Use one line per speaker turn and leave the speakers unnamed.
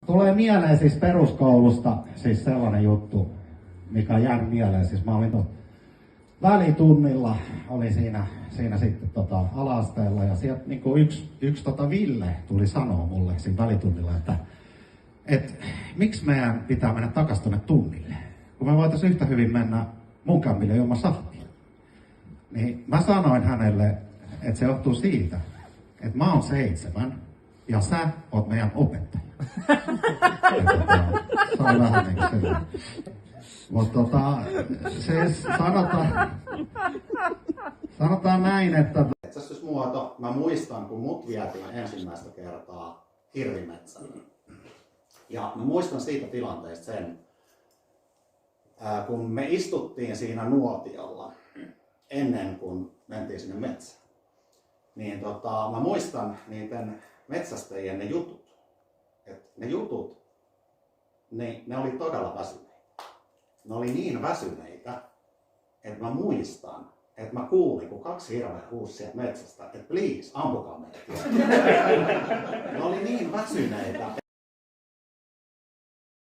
Tulee mieleen siis peruskoulusta siis sellainen juttu, mikä on jäänyt mieleen. Siis mä olin välitunnilla, oli siinä sitten ala-asteella ja sieltä niinku yksi Ville tuli sanoa mulle siinä välitunnilla, että miksi meidän pitää mennä takaisin tuonne tunnille, kun me voitaisiin yhtä hyvin mennä mun kämpille ilman sahtia. Niin mä sanoin hänelle, että se johtuu siitä, että mä oon 7 ja sä oot meidän opettaja. Se on vähän niin kuin sellainen. Mutta siis sanotaan näin, että metsästysmuoto, mä muistan kun mut vietiin ensimmäistä kertaa hirvimetsään. Ja mä muistan siitä tilanteesta sen, kun me istuttiin siinä nuotiolla ennen kuin mentiin sinne metsään. Niin mä muistan niiden metsästäjien ne jutut. Et ne jutut, ne oli todella väsyneitä. Ne oli niin väsyneitä, että mä muistan, että mä kuulin, kun 2 hirveä huusi sieltä metsästä, että please, ampukaa meidät. Ne oli niin väsyneitä.